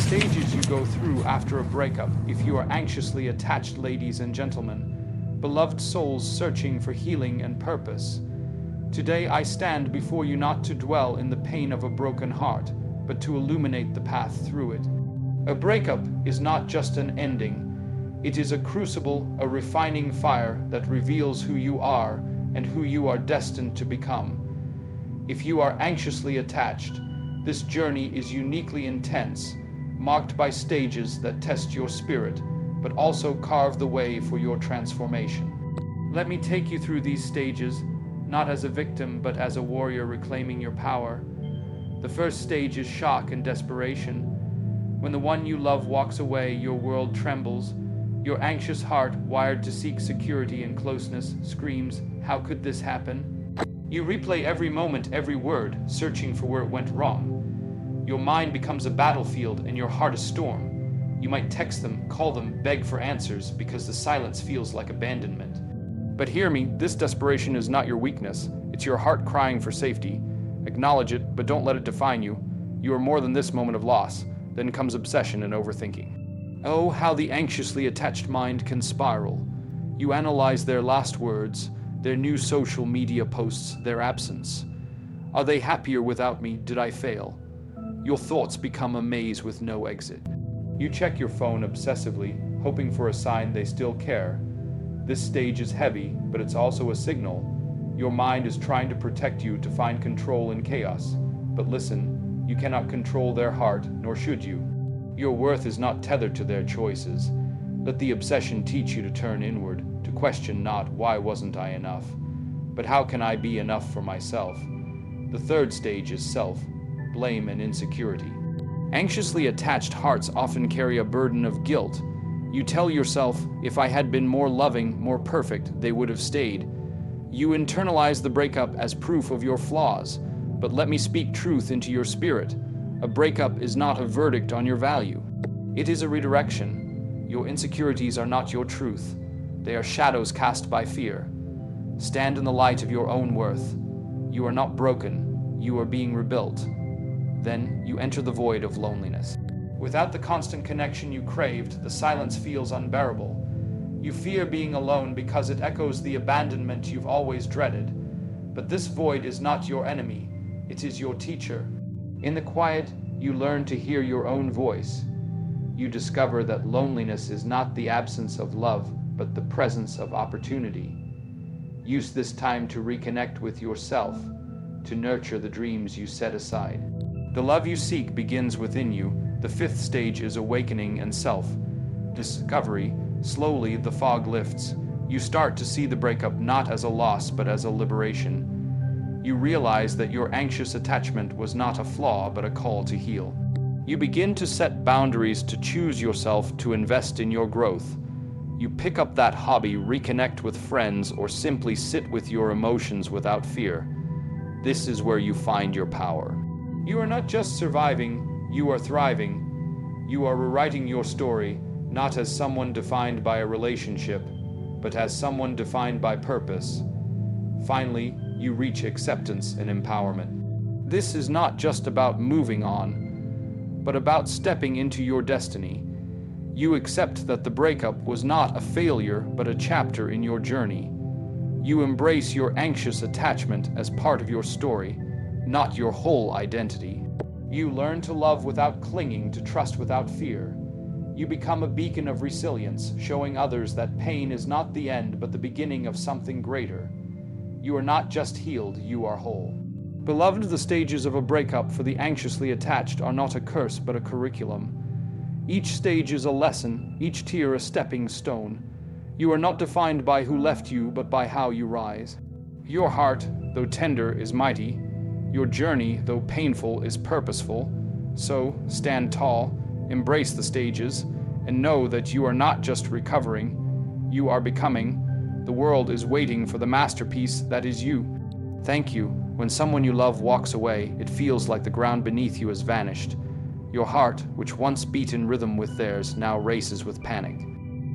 stages you go through after a breakup, if you are anxiously attached, ladies and gentlemen, beloved souls searching for healing and purpose. Today I stand before you not to dwell in the pain of a broken heart, but to illuminate the path through it. A breakup is not just an ending. It is a crucible, a refining fire that reveals who you are and who you are destined to become. If you are anxiously attached, this journey is uniquely intense, marked by stages that test your spirit, but also carve the way for your transformation. Let me take you through these stages, not as a victim, but as a warrior reclaiming your power. The first stage is shock and desperation. When the one you love walks away, your world trembles. Your anxious heart, wired to seek security and closeness, screams, "How could this happen?" You replay every moment, every word, searching for where it went wrong. Your mind becomes a battlefield and your heart a storm. You might text them, call them, beg for answers, because the silence feels like abandonment. But hear me, this desperation is not your weakness. It's your heart crying for safety. Acknowledge it, but don't let it define you. You are more than this moment of loss. Then comes obsession and overthinking. Oh, how the anxiously attached mind can spiral. You analyze their last words, their new social media posts, their absence. Are they happier without me? Did I fail? Your thoughts become a maze with no exit. You check your phone obsessively, hoping for a sign they still care. This stage is heavy, but it's also a signal. Your mind is trying to protect you, to find control in chaos. But listen, you cannot control their heart, nor should you. Your worth is not tethered to their choices. Let the obsession teach you to turn inward, to question not why wasn't I enough, but how can I be enough for myself. The third stage is self, blame and insecurity. Anxiously attached hearts often carry a burden of guilt. You tell yourself, if I had been more loving, more perfect, they would have stayed. You internalize the breakup as proof of your flaws, but let me speak truth into your spirit. A breakup is not a verdict on your value. It is a redirection. Your insecurities are not your truth. They are shadows cast by fear. Stand in the light of your own worth. You are not broken. You are being rebuilt. Then you enter the void of loneliness. Without the constant connection you craved, the silence feels unbearable. You fear being alone because it echoes the abandonment you've always dreaded. But this void is not your enemy. It is your teacher. In the quiet, you learn to hear your own voice. You discover that loneliness is not the absence of love, but the presence of opportunity. Use this time to reconnect with yourself, to nurture the dreams you set aside. The love you seek begins within you. The fifth stage is awakening and self-discovery. Slowly, the fog lifts. You start to see the breakup not as a loss, but as a liberation. You realize that your anxious attachment was not a flaw, but a call to heal. You begin to set boundaries, to choose yourself, to invest in your growth. You pick up that hobby, reconnect with friends, or simply sit with your emotions without fear. This is where you find your power. You are not just surviving, you are thriving. You are rewriting your story, not as someone defined by a relationship, but as someone defined by purpose. Finally, you reach acceptance and empowerment. This is not just about moving on, but about stepping into your destiny. You accept that the breakup was not a failure, but a chapter in your journey. You embrace your anxious attachment as part of your story, not your whole identity. You learn to love without clinging, to trust without fear. You become a beacon of resilience, showing others that pain is not the end, but the beginning of something greater. You are not just healed, you are whole. Beloved, the stages of a breakup for the anxiously attached are not a curse, but a curriculum. Each stage is a lesson, each tear a stepping stone. You are not defined by who left you, but by how you rise. Your heart, though tender, is mighty. Your journey, though painful, is purposeful. So, stand tall, embrace the stages, and know that you are not just recovering, you are becoming. The world is waiting for the masterpiece that is you. Thank you. When someone you love walks away, it feels like the ground beneath you has vanished. Your heart, which once beat in rhythm with theirs, now races with panic.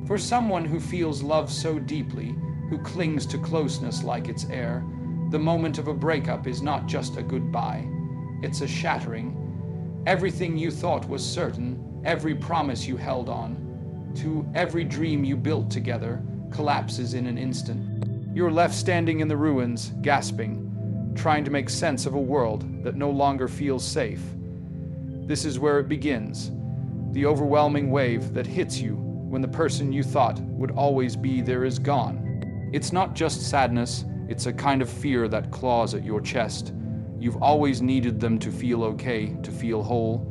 For someone who feels love so deeply, who clings to closeness like its air, the moment of a breakup is not just a goodbye. It's a shattering. Everything you thought was certain, every promise you held on, to every dream you built together, collapses in an instant. You're left standing in the ruins, gasping, trying to make sense of a world that no longer feels safe. This is where it begins, the overwhelming wave that hits you when the person you thought would always be there is gone. It's not just sadness, it's a kind of fear that claws at your chest. You've always needed them to feel okay, to feel whole.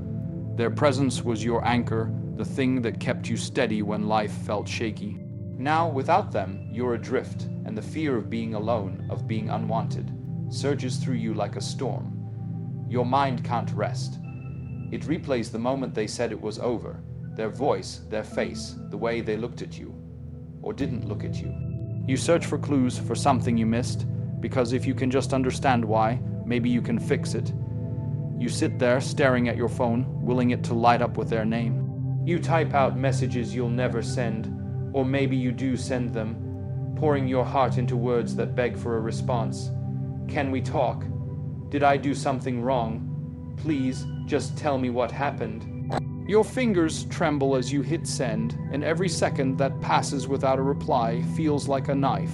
Their presence was your anchor, the thing that kept you steady when life felt shaky. Now, without them, you're adrift, and the fear of being alone, of being unwanted, surges through you like a storm. Your mind can't rest. It replays the moment they said it was over, their voice, their face, the way they looked at you, or didn't look at you. You search for clues for something you missed, because if you can just understand why, maybe you can fix it. You sit there staring at your phone, willing it to light up with their name. You type out messages you'll never send, or maybe you do send them, pouring your heart into words that beg for a response. Can we talk? Did I do something wrong? Please, just tell me what happened. Your fingers tremble as you hit send, and every second that passes without a reply feels like a knife.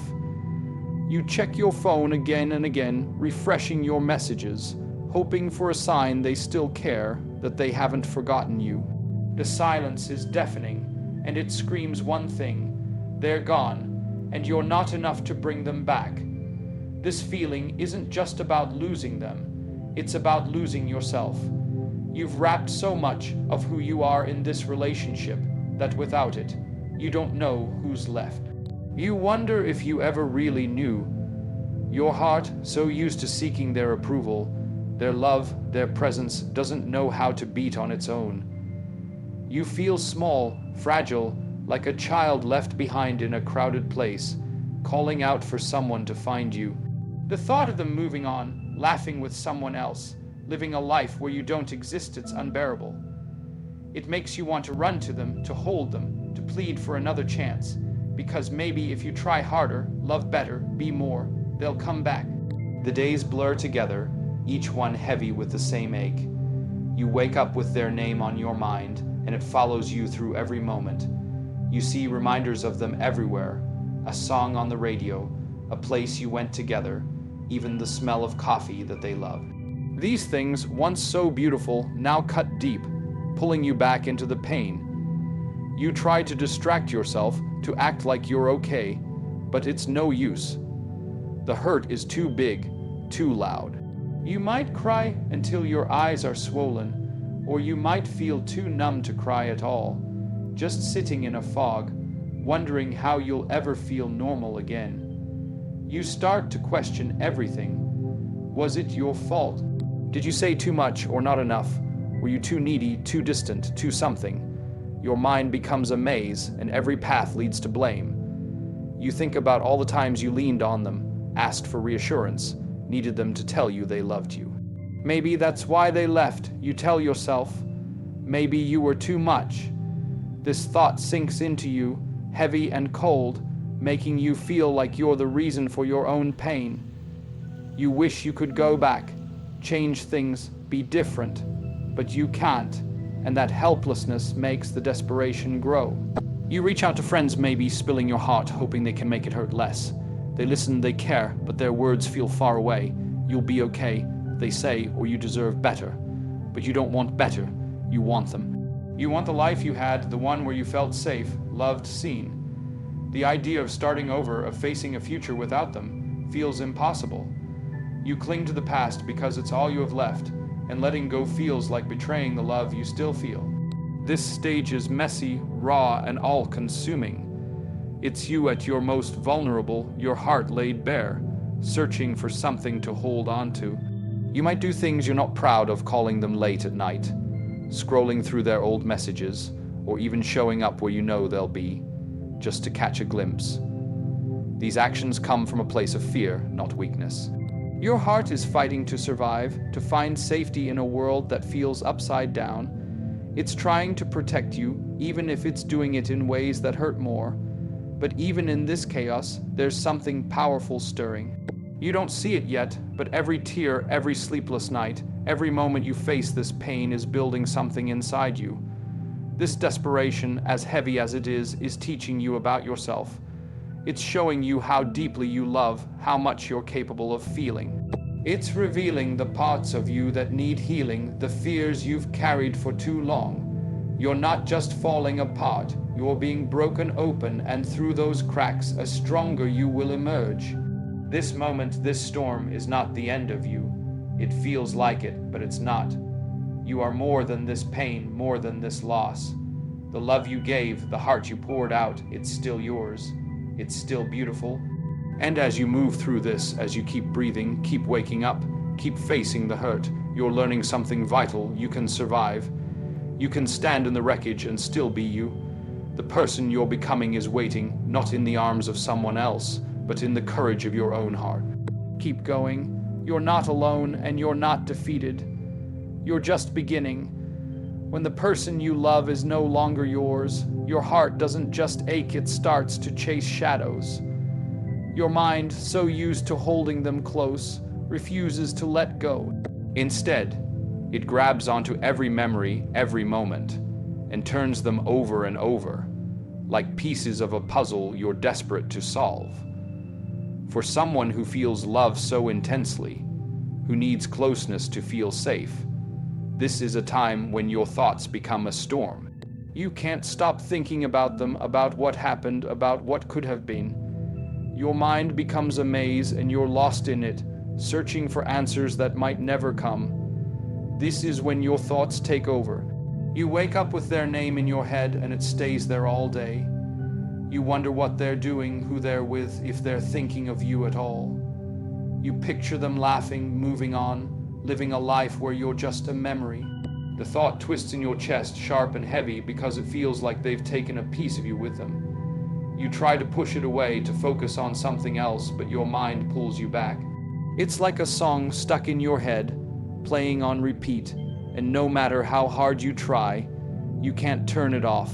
You check your phone again and again, refreshing your messages, hoping for a sign they still care, that they haven't forgotten you. The silence is deafening, and it screams one thing: they're gone, and you're not enough to bring them back. This feeling isn't just about losing them, it's about losing yourself. You've wrapped so much of who you are in this relationship that without it, you don't know who's left. You wonder if you ever really knew. Your heart, so used to seeking their approval, their love, their presence, doesn't know how to beat on its own. You feel small, fragile, like a child left behind in a crowded place, calling out for someone to find you. The thought of them moving on, laughing with someone else, living a life where you don't exist, it's unbearable. It makes you want to run to them, to hold them, to plead for another chance, because maybe if you try harder, love better, be more, they'll come back. The days blur together, each one heavy with the same ache. You wake up with their name on your mind, and it follows you through every moment. You see reminders of them everywhere, a song on the radio, a place you went together, even the smell of coffee that they loved. These things, once so beautiful, now cut deep, pulling you back into the pain. You try to distract yourself, to act like you're okay, but it's no use. The hurt is too big, too loud. You might cry until your eyes are swollen, or you might feel too numb to cry at all, just sitting in a fog, wondering how you'll ever feel normal again. You start to question everything. Was it your fault? Did you say too much or not enough? Were you too needy, too distant, too something? Your mind becomes a maze, and every path leads to blame. You think about all the times you leaned on them, asked for reassurance, needed them to tell you they loved you. Maybe that's why they left, you tell yourself. Maybe you were too much. This thought sinks into you, heavy and cold, making you feel like you're the reason for your own pain. You wish you could go back, change things, be different, but you can't, and that helplessness makes the desperation grow. You reach out to friends, maybe spilling your heart, hoping they can make it hurt less. They listen, they care, but their words feel far away. You'll be okay, they say, or you deserve better. But you don't want better, you want them. You want the life you had, the one where you felt safe, loved, seen. The idea of starting over, of facing a future without them, feels impossible. You cling to the past because it's all you have left, and letting go feels like betraying the love you still feel. This stage is messy, raw, and all-consuming. It's you at your most vulnerable, your heart laid bare, searching for something to hold on to. You might do things you're not proud of, calling them late at night, scrolling through their old messages, or even showing up where you know they'll be, just to catch a glimpse. These actions come from a place of fear, not weakness. Your heart is fighting to survive, to find safety in a world that feels upside down. It's trying to protect you, even if it's doing it in ways that hurt more. But even in this chaos, there's something powerful stirring. You don't see it yet, but every tear, every sleepless night, Every moment you face this pain is building something inside you. This desperation, as heavy as it is teaching you about yourself. It's showing you how deeply you love, how much you're capable of feeling. It's revealing the parts of you that need healing, the fears you've carried for too long. You're not just falling apart, you're being broken open, and through those cracks, a stronger you will emerge. This moment, this storm, is not the end of you. It feels like it, but it's not. You are more than this pain, more than this loss. The love you gave, the heart you poured out, it's still yours. It's still beautiful. And as you move through this, as you keep breathing, keep waking up, keep facing the hurt, you're learning something vital. You can survive. You can stand in the wreckage and still be you. The person you're becoming is waiting, not in the arms of someone else, but in the courage of your own heart. Keep going. You're not alone, and you're not defeated. You're just beginning. When the person you love is no longer yours, your heart doesn't just ache, it starts to chase shadows. Your mind, so used to holding them close, refuses to let go. Instead, it grabs onto every memory, every moment, and turns them over and over, like pieces of a puzzle you're desperate to solve. For someone who feels love so intensely, who needs closeness to feel safe, this is a time when your thoughts become a storm. You can't stop thinking about them, about what happened, about what could have been. Your mind becomes a maze and you're lost in it, searching for answers that might never come. This is when your thoughts take over. You wake up with their name in your head and it stays there all day. You wonder what they're doing, who they're with, if they're thinking of you at all. You picture them laughing, moving on, living a life where you're just a memory. The thought twists in your chest, sharp and heavy, because it feels like they've taken a piece of you with them. You try to push it away, to focus on something else, but your mind pulls you back. It's like a song stuck in your head, playing on repeat, and no matter how hard you try, you can't turn it off.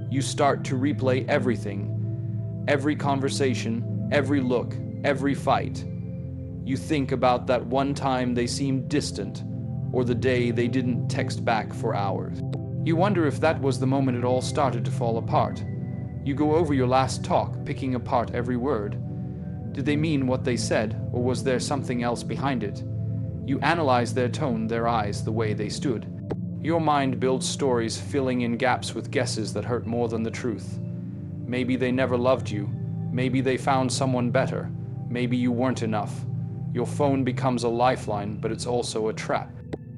You start to replay everything, every conversation, every look, every fight. You think about that one time they seemed distant, or the day they didn't text back for hours. You wonder if that was the moment it all started to fall apart. You go over your last talk, picking apart every word. Did they mean what they said, or was there something else behind it? You analyze their tone, their eyes, the way they stood. Your mind builds stories, filling in gaps with guesses that hurt more than the truth. Maybe they never loved you. Maybe they found someone better. Maybe you weren't enough. Your phone becomes a lifeline, but it's also a trap.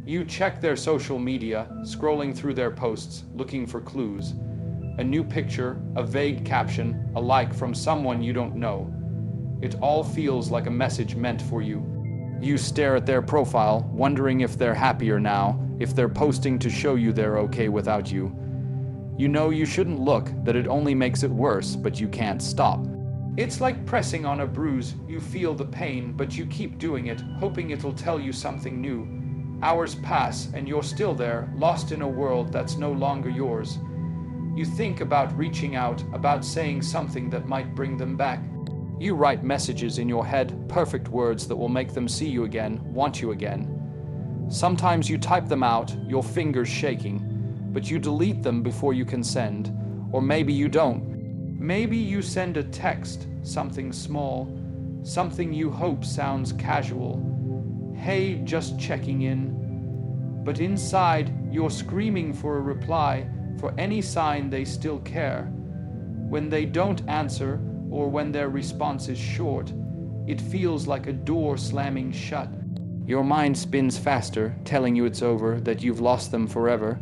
You check their social media, scrolling through their posts, looking for clues. A new picture, a vague caption, a like from someone you don't know. It all feels like a message meant for you. You stare at their profile, wondering if they're happier now, if they're posting to show you they're okay without you. You know you shouldn't look, that it only makes it worse, but you can't stop. It's like pressing on a bruise. You feel the pain, but you keep doing it, hoping it'll tell you something new. Hours pass, and you're still there, lost in a world that's no longer yours. You think about reaching out, about saying something that might bring them back. You write messages in your head, perfect words that will make them see you again, want you again. Sometimes you type them out, your fingers shaking, but you delete them before you can send. Or maybe you don't. Maybe you send a text, something small, something you hope sounds casual. Hey, just checking in. But inside, you're screaming for a reply, for any sign they still care. When they don't answer, or when their response is short, it feels like a door slamming shut. Your mind spins faster, telling you it's over, that you've lost them forever.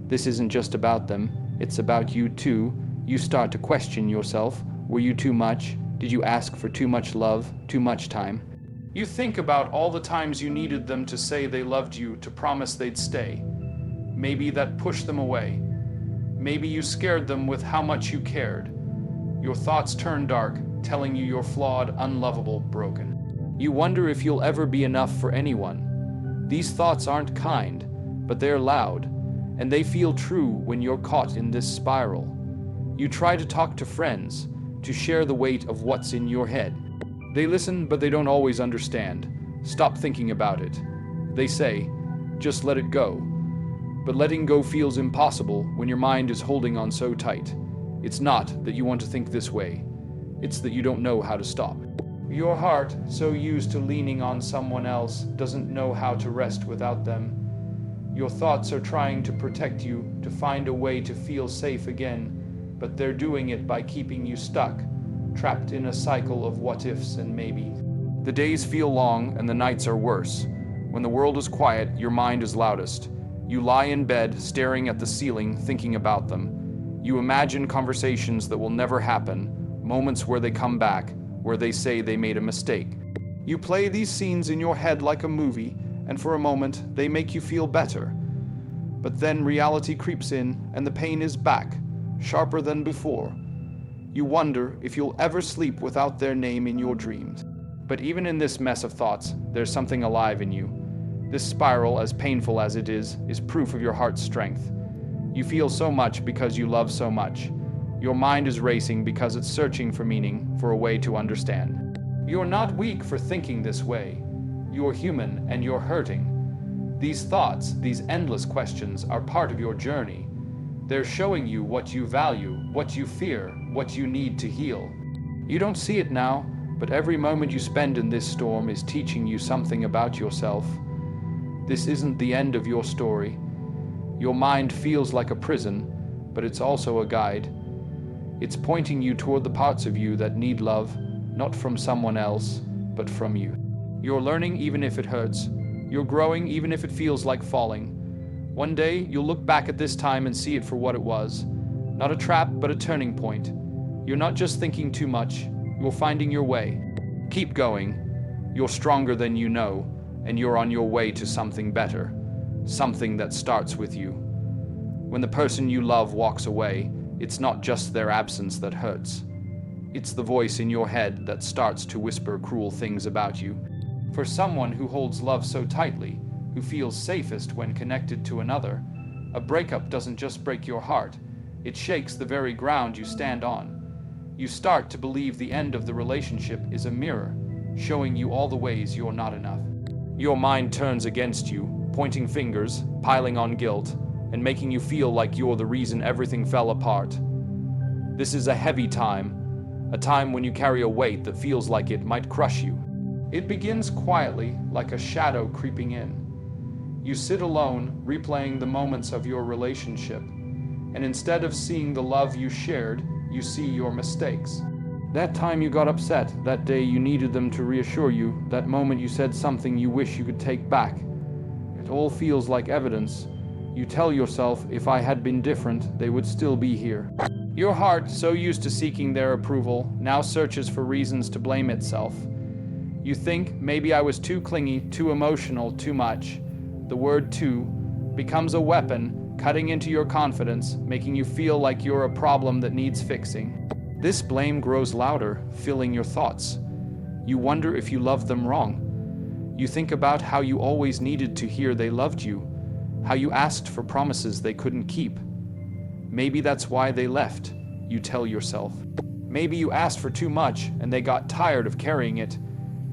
This isn't just about them, it's about you too. You start to question yourself. Were you too much? Did you ask for too much love, too much time? You think about all the times you needed them to say they loved you, to promise they'd stay. Maybe that pushed them away. Maybe you scared them with how much you cared. Your thoughts turn dark, telling you you're flawed, unlovable, broken. You wonder if you'll ever be enough for anyone. These thoughts aren't kind, but they're loud, and they feel true when you're caught in this spiral. You try to talk to friends, to share the weight of what's in your head. They listen, but they don't always understand. Stop thinking about it. They say, Just let it go. But letting go feels impossible when your mind is holding on so tight. It's not that you want to think this way. It's that you don't know how to stop. Your heart, so used to leaning on someone else, doesn't know how to rest without them. Your thoughts are trying to protect you, to find a way to feel safe again, but they're doing it by keeping you stuck, trapped in a cycle of what-ifs and maybes. The days feel long and the nights are worse. When the world is quiet, your mind is loudest. You lie in bed, staring at the ceiling, thinking about them. You imagine conversations that will never happen, moments where they come back, where they say they made a mistake. You play these scenes in your head like a movie, and for a moment, they make you feel better. But then reality creeps in, and the pain is back, sharper than before. You wonder if you'll ever sleep without their name in your dreams. But even in this mess of thoughts, there's something alive in you. This spiral, as painful as it is proof of your heart's strength. You feel so much because you love so much. Your mind is racing because it's searching for meaning, for a way to understand. You're not weak for thinking this way. You're human and you're hurting. These thoughts, these endless questions, are part of your journey. They're showing you what you value, what you fear, what you need to heal. You don't see it now, but every moment you spend in this storm is teaching you something about yourself. This isn't the end of your story. Your mind feels like a prison, but it's also a guide. It's pointing you toward the parts of you that need love, not from someone else, but from you. You're learning even if it hurts. You're growing even if it feels like falling. One day, you'll look back at this time and see it for what it was. Not a trap, but a turning point. You're not just thinking too much, you're finding your way. Keep going. You're stronger than you know, and you're on your way to something better. Something that starts with you. When the person you love walks away, it's not just their absence that hurts. It's the voice in your head that starts to whisper cruel things about you. For someone who holds love so tightly, who feels safest when connected to another, a breakup doesn't just break your heart, it shakes the very ground you stand on. You start to believe the end of the relationship is a mirror, showing you all the ways you're not enough. Your mind turns against you, pointing fingers, piling on guilt, and making you feel like you're the reason everything fell apart. This is a heavy time, a time when you carry a weight that feels like it might crush you. It begins quietly, like a shadow creeping in. You sit alone, replaying the moments of your relationship, and instead of seeing the love you shared, you see your mistakes. That time you got upset, that day you needed them to reassure you, that moment you said something you wish you could take back. It all feels like evidence. You tell yourself, if I had been different, they would still be here. Your heart, so used to seeking their approval, now searches for reasons to blame itself. You think, maybe I was too clingy, too emotional, too much. The word too becomes a weapon, cutting into your confidence, making you feel like you're a problem that needs fixing. This blame grows louder, filling your thoughts. You wonder if you loved them wrong. You think about how you always needed to hear they loved you, how you asked for promises they couldn't keep. Maybe that's why they left, you tell yourself. Maybe you asked for too much and they got tired of carrying it.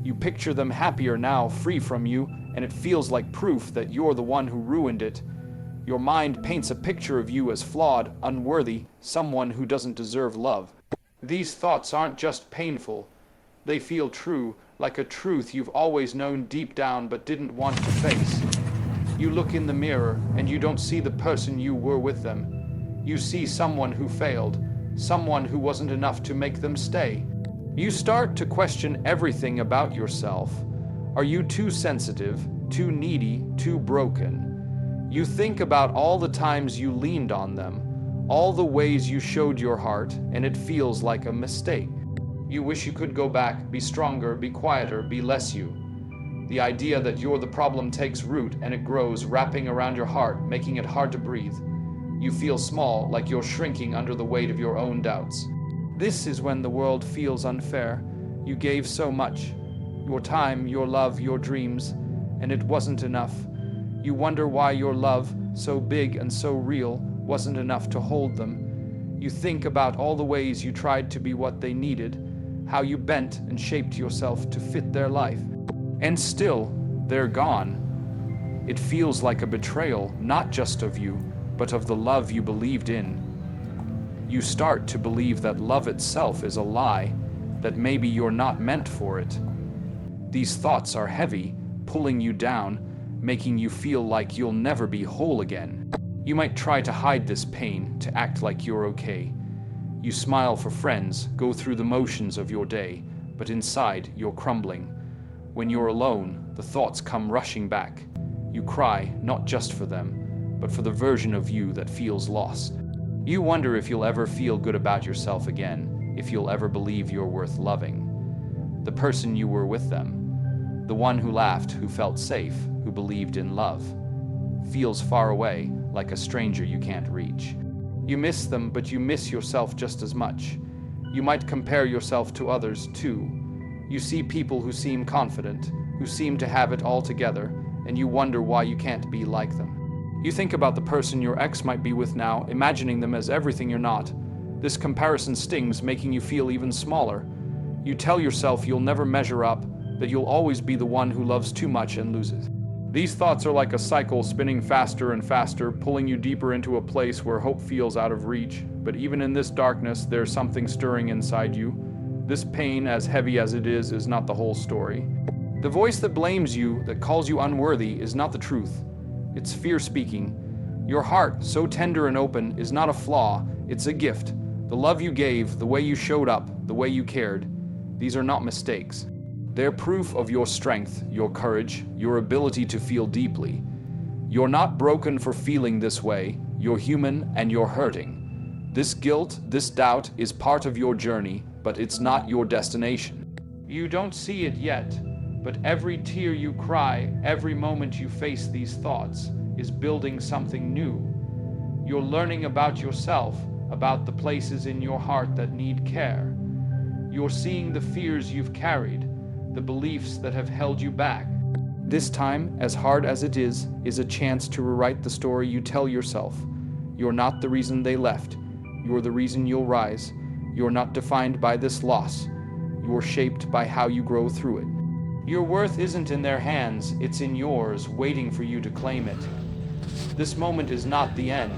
You picture them happier now, free from you, and it feels like proof that you're the one who ruined it. Your mind paints a picture of you as flawed, unworthy, someone who doesn't deserve love. These thoughts aren't just painful. They feel true, like a truth you've always known deep down but didn't want to face. You look in the mirror and you don't see the person you were with them. You see someone who failed, someone who wasn't enough to make them stay. You start to question everything about yourself. Are you too sensitive, too needy, too broken? You think about all the times you leaned on them, all the ways you showed your heart, and it feels like a mistake. You wish you could go back, be stronger, be quieter, be less you. The idea that you're the problem takes root and it grows, wrapping around your heart, making it hard to breathe. You feel small, like you're shrinking under the weight of your own doubts. This is when the world feels unfair. You gave so much. Your time, your love, your dreams, and it wasn't enough. You wonder why your love, so big and so real, wasn't enough to hold them. You think about all the ways you tried to be what they needed, how you bent and shaped yourself to fit their life. And still, they're gone. It feels like a betrayal, not just of you, but of the love you believed in. You start to believe that love itself is a lie, that maybe you're not meant for it. These thoughts are heavy, pulling you down, making you feel like you'll never be whole again. You might try to hide this pain, to act like you're okay. You smile for friends, go through the motions of your day, but inside you're crumbling. When you're alone, the thoughts come rushing back. You cry, not just for them, but for the version of you that feels lost. You wonder if you'll ever feel good about yourself again, if you'll ever believe you're worth loving. The person you were with them, the one who laughed, who felt safe, who believed in love, feels far away, like a stranger you can't reach. You miss them, but you miss yourself just as much. You might compare yourself to others too. You see people who seem confident, who seem to have it all together, and you wonder why you can't be like them. You think about the person your ex might be with now, imagining them as everything you're not. This comparison stings, making you feel even smaller. You tell yourself you'll never measure up, that you'll always be the one who loves too much and loses. These thoughts are like a cycle spinning faster and faster, pulling you deeper into a place where hope feels out of reach. But even in this darkness, there's something stirring inside you. This pain, as heavy as it is not the whole story. The voice that blames you, that calls you unworthy, is not the truth. It's fear speaking. Your heart, so tender and open, is not a flaw, it's a gift. The love you gave, the way you showed up, the way you cared. These are not mistakes. They're proof of your strength, your courage, your ability to feel deeply. You're not broken for feeling this way. You're human and you're hurting. This guilt, this doubt is part of your journey, but it's not your destination. You don't see it yet, but every tear you cry, every moment you face these thoughts, is building something new. You're learning about yourself, about the places in your heart that need care. You're seeing the fears you've carried, the beliefs that have held you back. This time, as hard as it is a chance to rewrite the story you tell yourself. You're not the reason they left. You're the reason you'll rise. You're not defined by this loss. You're shaped by how you grow through it. Your worth isn't in their hands, it's in yours, waiting for you to claim it. This moment is not the end.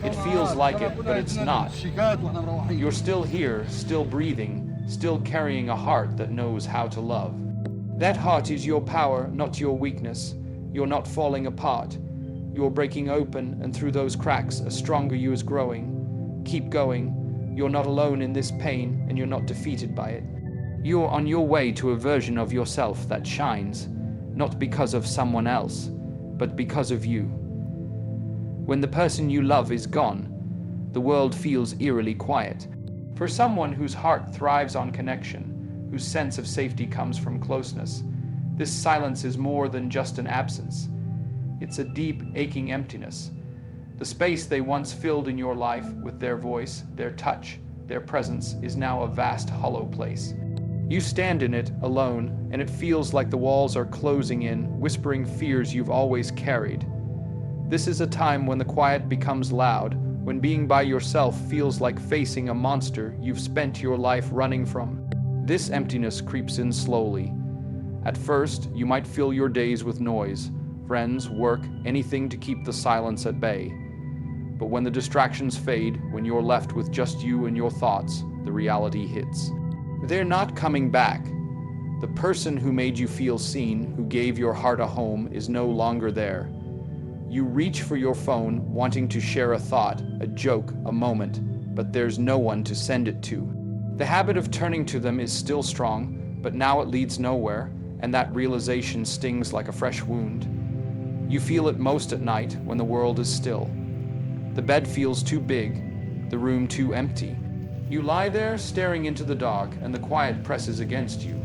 It feels like it, but it's not. You're still here, still breathing, still carrying a heart that knows how to love. That heart is your power, not your weakness. You're not falling apart. You're breaking open, and through those cracks, a stronger you is growing. Keep going. You're not alone in this pain, and you're not defeated by it. You're on your way to a version of yourself that shines, not because of someone else, but because of you. When the person you love is gone, the world feels eerily quiet. For someone whose heart thrives on connection, whose sense of safety comes from closeness, this silence is more than just an absence. It's a deep, aching emptiness. The space they once filled in your life with their voice, their touch, their presence is now a vast, hollow place. You stand in it alone, and it feels like the walls are closing in, whispering fears you've always carried. This is a time when the quiet becomes loud, when being by yourself feels like facing a monster you've spent your life running from. This emptiness creeps in slowly. At first, you might fill your days with noise, friends, work, anything to keep the silence at bay. But when the distractions fade, when you're left with just you and your thoughts, the reality hits. They're not coming back. The person who made you feel seen, who gave your heart a home, is no longer there. You reach for your phone, wanting to share a thought, a joke, a moment, but there's no one to send it to. The habit of turning to them is still strong, but now it leads nowhere, and that realization stings like a fresh wound. You feel it most at night when the world is still. The bed feels too big, the room too empty. You lie there staring into the dark, and the quiet presses against you.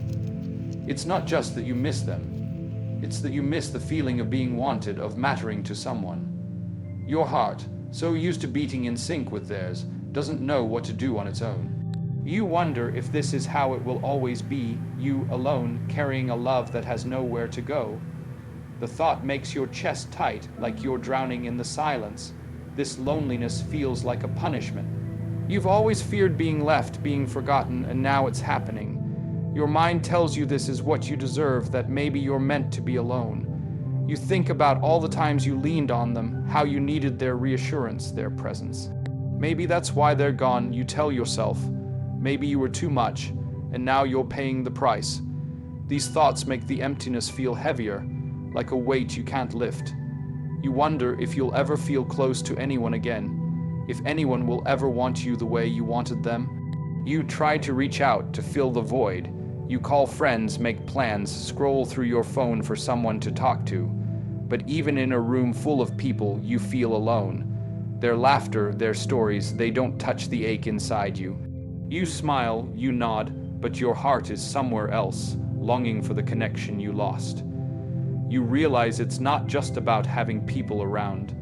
It's not just that you miss them. It's that you miss the feeling of being wanted, of mattering to someone. Your heart, so used to beating in sync with theirs, doesn't know what to do on its own. You wonder if this is how it will always be, you alone, carrying a love that has nowhere to go. The thought makes your chest tight, like you're drowning in the silence. This loneliness feels like a punishment. You've always feared being left, being forgotten, and now it's happening. Your mind tells you this is what you deserve, that maybe you're meant to be alone. You think about all the times you leaned on them, how you needed their reassurance, their presence. Maybe that's why they're gone, you tell yourself. Maybe you were too much, and now you're paying the price. These thoughts make the emptiness feel heavier, like a weight you can't lift. You wonder if you'll ever feel close to anyone again, if anyone will ever want you the way you wanted them. You try to reach out to fill the void. You call friends, make plans, scroll through your phone for someone to talk to. But even in a room full of people, you feel alone. Their laughter, their stories, they don't touch the ache inside you. You smile, you nod, but your heart is somewhere else, longing for the connection you lost. You realize it's not just about having people around.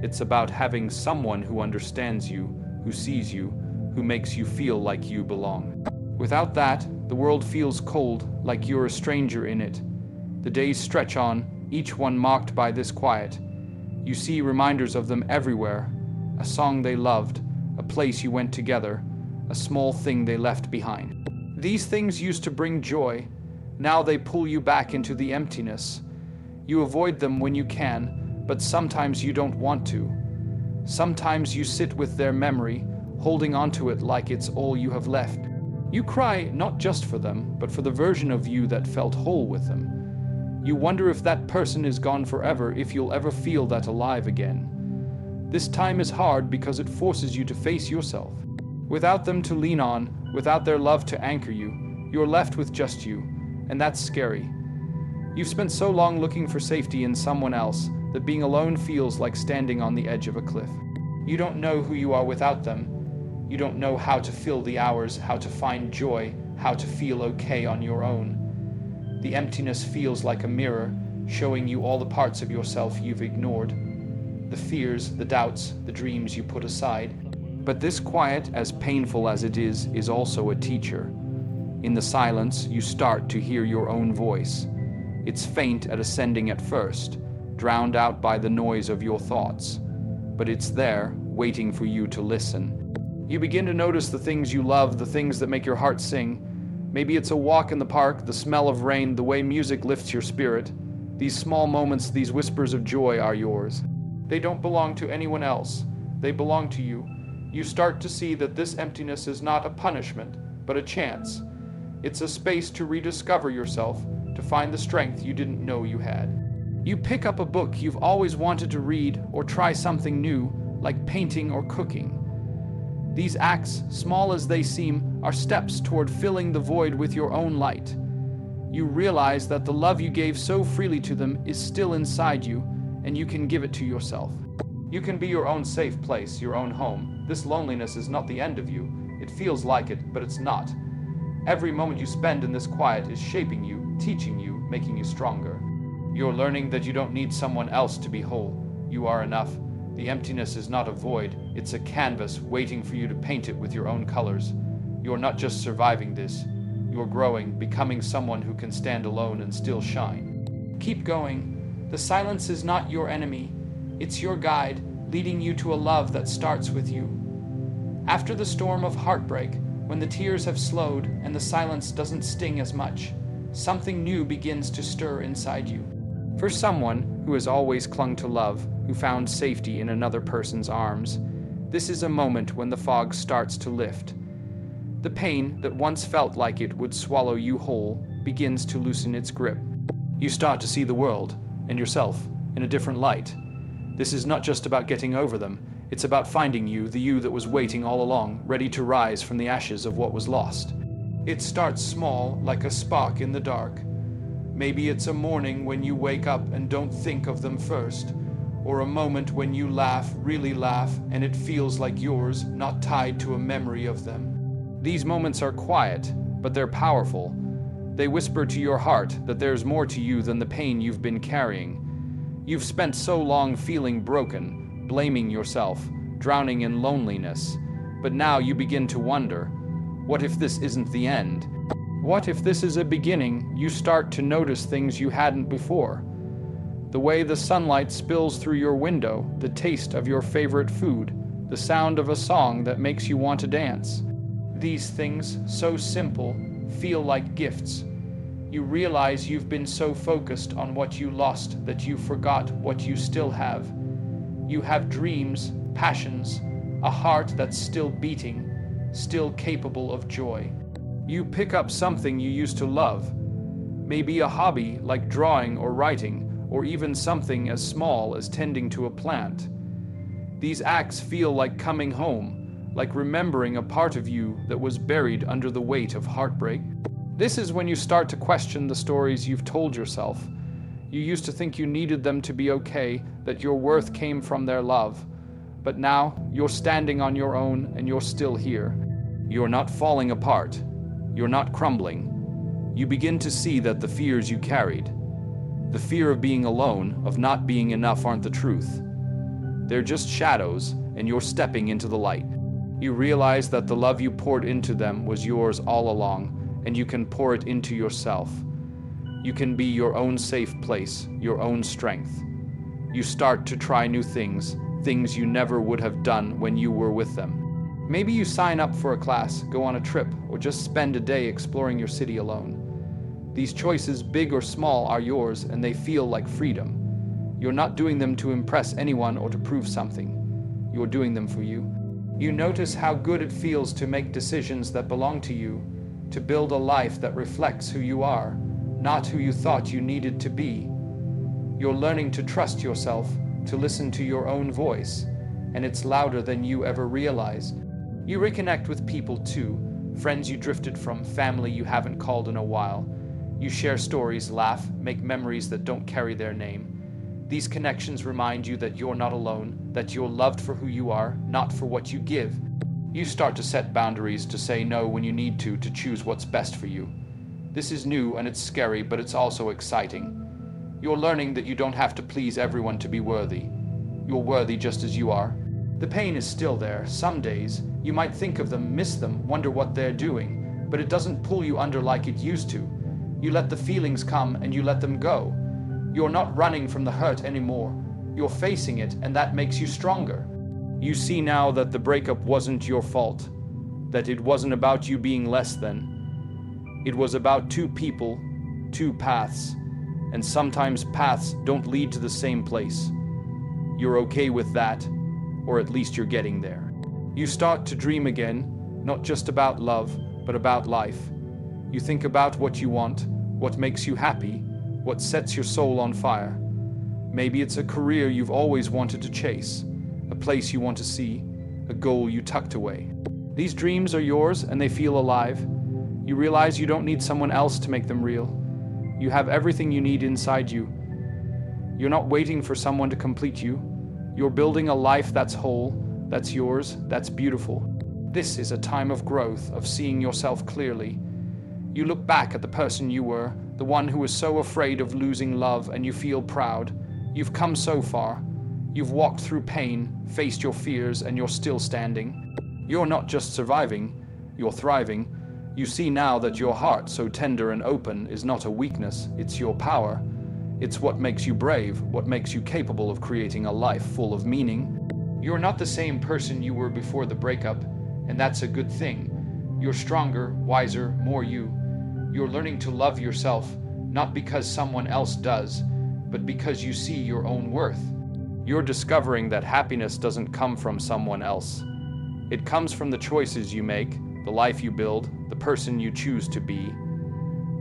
It's about having someone who understands you, who sees you, who makes you feel like you belong. Without that, the world feels cold, like you're a stranger in it. The days stretch on, each one marked by this quiet. You see reminders of them everywhere. A song they loved, a place you went together, a small thing they left behind. These things used to bring joy. Now they pull you back into the emptiness. You avoid them when you can, but sometimes you don't want to. Sometimes you sit with their memory, holding onto it like it's all you have left. You cry not just for them, but for the version of you that felt whole with them. You wonder if that person is gone forever, if you'll ever feel that alive again. This time is hard because it forces you to face yourself. Without them to lean on, without their love to anchor you, you're left with just you, and that's scary. You've spent so long looking for safety in someone else that being alone feels like standing on the edge of a cliff. You don't know who you are without them. You don't know how to fill the hours, how to find joy, how to feel okay on your own. The emptiness feels like a mirror, showing you all the parts of yourself you've ignored. The fears, the doubts, the dreams you put aside. But this quiet, as painful as it is also a teacher. In the silence, you start to hear your own voice. It's faint and ascending at first, drowned out by the noise of your thoughts. But it's there, waiting for you to listen. You begin to notice the things you love, the things that make your heart sing. Maybe it's a walk in the park, the smell of rain, the way music lifts your spirit. These small moments, these whispers of joy are yours. They don't belong to anyone else. They belong to you. You start to see that this emptiness is not a punishment, but a chance. It's a space to rediscover yourself, to find the strength you didn't know you had. You pick up a book you've always wanted to read or try something new, like painting or cooking. These acts, small as they seem, are steps toward filling the void with your own light. You realize that the love you gave so freely to them is still inside you, and you can give it to yourself. You can be your own safe place, your own home. This loneliness is not the end of you. It feels like it, but it's not. Every moment you spend in this quiet is shaping you, teaching you, making you stronger. You're learning that you don't need someone else to be whole. You are enough. The emptiness is not a void. It's a canvas waiting for you to paint it with your own colors. You're not just surviving this. You're growing, becoming someone who can stand alone and still shine. Keep going. The silence is not your enemy. It's your guide, leading you to a love that starts with you. After the storm of heartbreak, when the tears have slowed and the silence doesn't sting as much, something new begins to stir inside you. For someone who has always clung to love, who found safety in another person's arms, this is a moment when the fog starts to lift. The pain that once felt like it would swallow you whole begins to loosen its grip. You start to see the world and yourself in a different light. This is not just about getting over them. It's about finding you, the you that was waiting all along, ready to rise from the ashes of what was lost. It starts small, like a spark in the dark. Maybe it's a morning when you wake up and don't think of them first, or a moment when you laugh, really laugh, and it feels like yours, not tied to a memory of them. These moments are quiet, but they're powerful. They whisper to your heart that there's more to you than the pain you've been carrying. You've spent so long feeling broken, blaming yourself, drowning in loneliness. But now you begin to wonder, what if this isn't the end? What if this is a beginning? You start to notice things you hadn't before. The way the sunlight spills through your window, the taste of your favorite food, the sound of a song that makes you want to dance. These things, so simple, feel like gifts. You realize you've been so focused on what you lost that you forgot what you still have. You have dreams, passions, a heart that's still beating, still capable of joy. You pick up something you used to love, maybe a hobby like drawing or writing, or even something as small as tending to a plant. These acts feel like coming home, like remembering a part of you that was buried under the weight of heartbreak. This is when you start to question the stories you've told yourself. You used to think you needed them to be okay, that your worth came from their love. But now, you're standing on your own and you're still here. You're not falling apart. You're not crumbling. You begin to see that the fears you carried, the fear of being alone, of not being enough, aren't the truth. They're just shadows, and you're stepping into the light. You realize that the love you poured into them was yours all along, and you can pour it into yourself. You can be your own safe place, your own strength. You start to try new things, things you never would have done when you were with them. Maybe you sign up for a class, go on a trip, or just spend a day exploring your city alone. These choices, big or small, are yours, and they feel like freedom. You're not doing them to impress anyone or to prove something. You're doing them for you. You notice how good it feels to make decisions that belong to you, to build a life that reflects who you are, not who you thought you needed to be. You're learning to trust yourself, to listen to your own voice, and it's louder than you ever realized. You reconnect with people too, friends you drifted from, family you haven't called in a while. You share stories, laugh, make memories that don't carry their name. These connections remind you that you're not alone, that you're loved for who you are, not for what you give. You start to set boundaries, to say no when you need to choose what's best for you. This is new and it's scary, but it's also exciting. You're learning that you don't have to please everyone to be worthy. You're worthy just as you are. The pain is still there. Some days, you might think of them, miss them, wonder what they're doing, but it doesn't pull you under like it used to. You let the feelings come and you let them go. You're not running from the hurt anymore. You're facing it, and that makes you stronger. You see now that the breakup wasn't your fault, that it wasn't about you being less than. It was about two people, two paths, and sometimes paths don't lead to the same place. You're okay with that, or at least you're getting there. You start to dream again, not just about love, but about life. You think about what you want, what makes you happy, what sets your soul on fire. Maybe it's a career you've always wanted to chase, a place you want to see, a goal you tucked away. These dreams are yours and they feel alive. You realize you don't need someone else to make them real. You have everything you need inside you. You're not waiting for someone to complete you. You're building a life that's whole, that's yours, that's beautiful. This is a time of growth, of seeing yourself clearly. You look back at the person you were, the one who was so afraid of losing love, and you feel proud. You've come so far. You've walked through pain, faced your fears, and you're still standing. You're not just surviving, you're thriving. You see now that your heart, so tender and open, is not a weakness, it's your power. It's what makes you brave, what makes you capable of creating a life full of meaning. You're not the same person you were before the breakup, and that's a good thing. You're stronger, wiser, more you. You're learning to love yourself, not because someone else does, but because you see your own worth. You're discovering that happiness doesn't come from someone else. It comes from the choices you make, the life you build, the person you choose to be.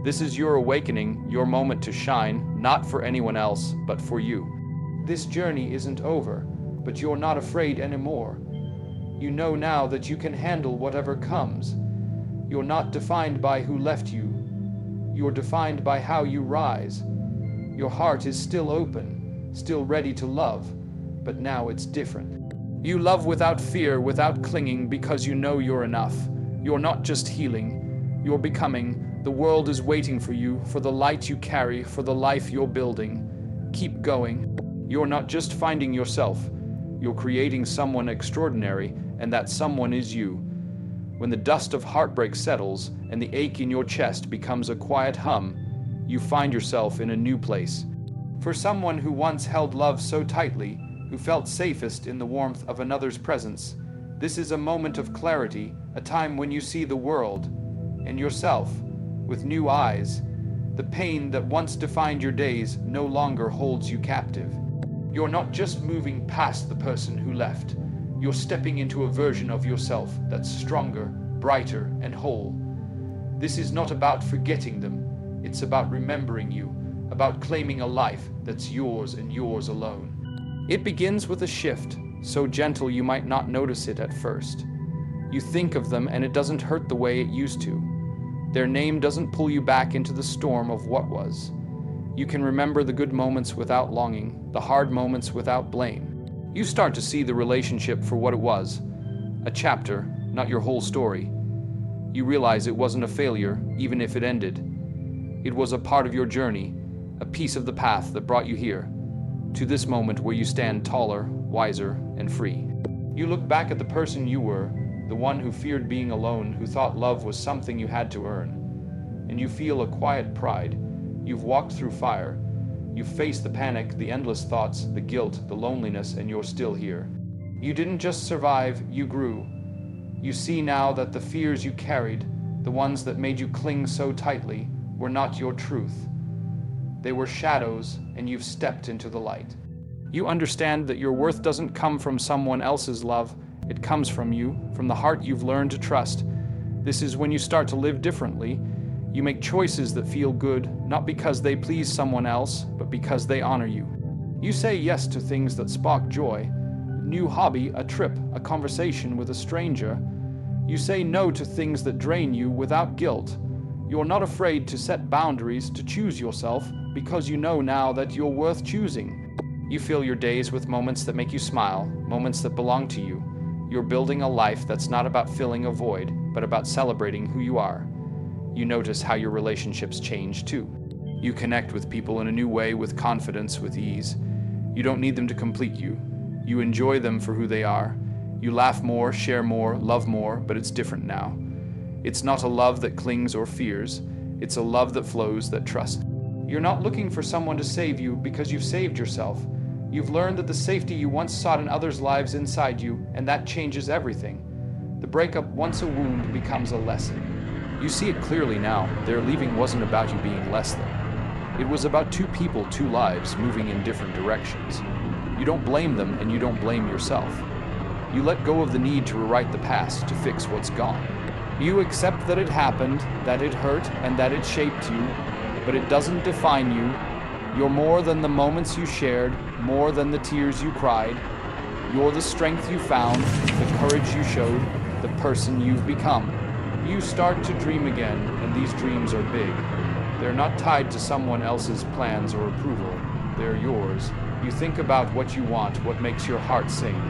This is your awakening, your moment to shine, not for anyone else, but for you. This journey isn't over, but you're not afraid anymore. You know now that you can handle whatever comes. You're not defined by who left you. You're defined by how you rise. Your heart is still open, still ready to love, but now it's different. You love without fear, without clinging, because you know you're enough. You're not just healing, you're becoming. The world is waiting for you, for the light you carry, for the life you're building. Keep going. You're not just finding yourself, you're creating someone extraordinary, and that someone is you. When the dust of heartbreak settles and the ache in your chest becomes a quiet hum, you find yourself in a new place. For someone who once held love so tightly, who felt safest in the warmth of another's presence, this is a moment of clarity, a time when you see the world and yourself with new eyes. The pain that once defined your days no longer holds you captive. You're not just moving past the person who left. You're stepping into a version of yourself that's stronger, brighter, and whole. This is not about forgetting them. It's about remembering you, about claiming a life that's yours and yours alone. It begins with a shift, so gentle you might not notice it at first. You think of them and it doesn't hurt the way it used to. Their name doesn't pull you back into the storm of what was. You can remember the good moments without longing, the hard moments without blame. You start to see the relationship for what it was, a chapter, not your whole story. You realize it wasn't a failure, even if it ended. It was a part of your journey, a piece of the path that brought you here, to this moment where you stand taller, wiser, and free. You look back at the person you were, the one who feared being alone, who thought love was something you had to earn. And you feel a quiet pride. You've walked through fire. You've faced the panic, the endless thoughts, the guilt, the loneliness, and you're still here. You didn't just survive, you grew. You see now that the fears you carried, the ones that made you cling so tightly, were not your truth. They were shadows, and you've stepped into the light. You understand that your worth doesn't come from someone else's love. It comes from you, from the heart you've learned to trust. This is when you start to live differently. You make choices that feel good, not because they please someone else, but because they honor you. You say yes to things that spark joy. A new hobby, a trip, a conversation with a stranger. You say no to things that drain you without guilt. You're not afraid to set boundaries, to choose yourself, because you know now that you're worth choosing. You fill your days with moments that make you smile, moments that belong to you. You're building a life that's not about filling a void, but about celebrating who you are. You notice how your relationships change too. You connect with people in a new way, with confidence, with ease. You don't need them to complete you. You enjoy them for who they are. You laugh more, share more, love more, but it's different now. It's not a love that clings or fears. It's a love that flows, that trusts. You're not looking for someone to save you because you've saved yourself. You've learned that the safety you once sought in others' lives inside you, and that changes everything. The breakup, once a wound, becomes a lesson. You see it clearly now. Their leaving wasn't about you being less than. It was about two people, two lives, moving in different directions. You don't blame them, and you don't blame yourself. You let go of the need to rewrite the past, to fix what's gone. You accept that it happened, that it hurt, and that it shaped you, but it doesn't define you. You're more than the moments you shared, more than the tears you cried. You're the strength you found, the courage you showed, the person you've become. You start to dream again, and these dreams are big. They're not tied to someone else's plans or approval. They're yours. You think about what you want, what makes your heart sing.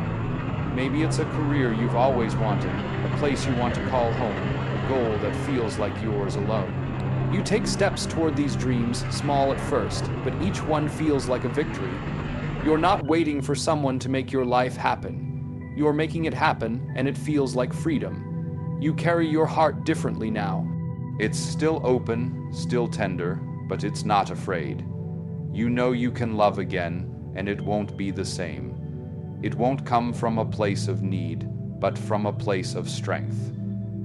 Maybe it's a career you've always wanted, a place you want to call home, a goal that feels like yours alone. You take steps toward these dreams, small at first, but each one feels like a victory. You're not waiting for someone to make your life happen. You're making it happen, and it feels like freedom. You carry your heart differently now. It's still open, still tender, but it's not afraid. You know you can love again, and it won't be the same. It won't come from a place of need, but from a place of strength.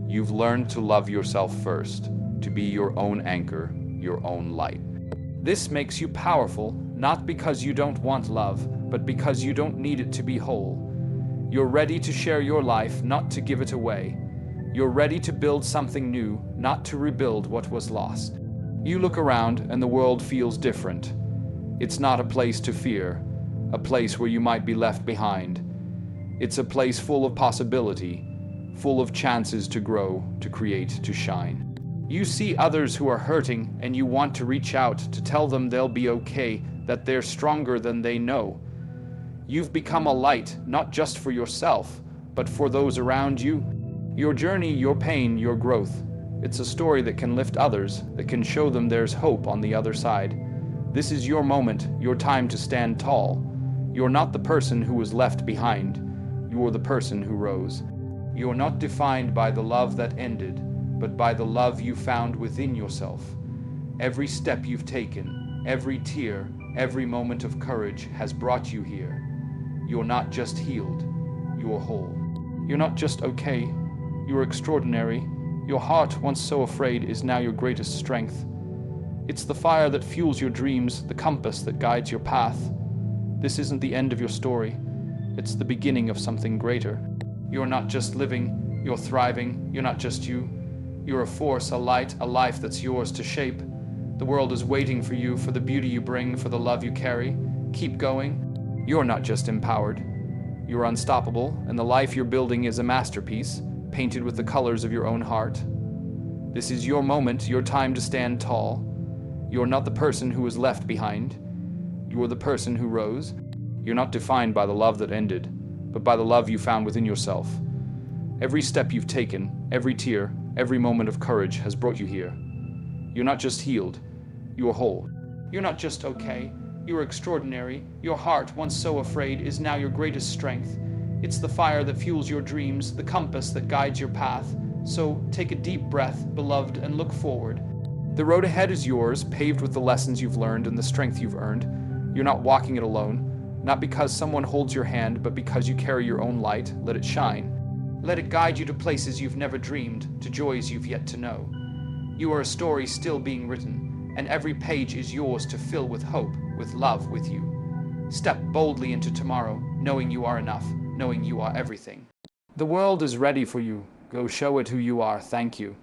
You've learned to love yourself first, to be your own anchor, your own light. This makes you powerful, not because you don't want love, but because you don't need it to be whole. You're ready to share your life, not to give it away. You're ready to build something new, not to rebuild what was lost. You look around and the world feels different. It's not a place to fear, a place where you might be left behind. It's a place full of possibility, full of chances to grow, to create, to shine. You see others who are hurting and you want to reach out to tell them they'll be okay, that they're stronger than they know. You've become a light, not just for yourself, but for those around you. Your journey, your pain, your growth. It's a story that can lift others, that can show them there's hope on the other side. This is your moment, your time to stand tall. You're not the person who was left behind. You're the person who rose. You're not defined by the love that ended, but by the love you found within yourself. Every step you've taken, every tear, every moment of courage has brought you here. You're not just healed, you're whole. You're not just okay, you're extraordinary. Your heart, once so afraid, is now your greatest strength. It's the fire that fuels your dreams, the compass that guides your path. This isn't the end of your story. It's the beginning of something greater. You're not just living, you're thriving. You're not just you. You're a force, a light, a life that's yours to shape. The world is waiting for you, for the beauty you bring, for the love you carry. Keep going. You're not just empowered. You're unstoppable, and the life you're building is a masterpiece, painted with the colors of your own heart. This is your moment, your time to stand tall. You're not the person who was left behind. You're the person who rose. You're not defined by the love that ended, but by the love you found within yourself. Every step you've taken, every tear, every moment of courage has brought you here. You're not just healed, you're whole. You're not just okay, you're extraordinary. Your heart, once so afraid, is now your greatest strength. It's the fire that fuels your dreams, the compass that guides your path. So take a deep breath, beloved, and look forward. The road ahead is yours, paved with the lessons you've learned and the strength you've earned. You're not walking it alone, not because someone holds your hand, but because you carry your own light. Let it shine. Let it guide you to places you've never dreamed, to joys you've yet to know. You are a story still being written, and every page is yours to fill with hope, with love with you. Step boldly into tomorrow, knowing you are enough, knowing you are everything. The world is ready for you. Go show it who you are. Thank you.